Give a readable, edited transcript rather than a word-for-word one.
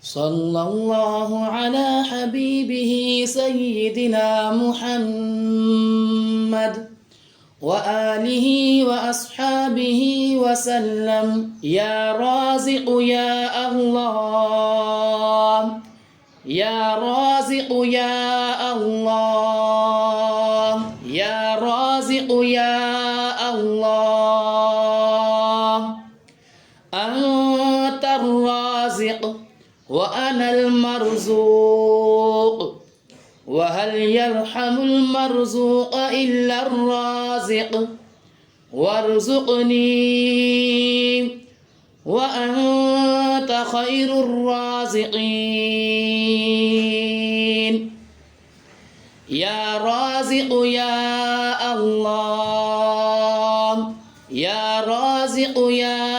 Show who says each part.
Speaker 1: صلى الله على حبيبه سيدنا محمد وآله وأصحابه وسلم. يا رازق يا الله، يا رازق يا الله، يا رازق يا الله. أنت الرازق وأنا المرزوق، وهل يرحم المرزوق إلا الرازق. وارزقني وأنت خير الرازقين. يا رازق يا الله، يا رازق يا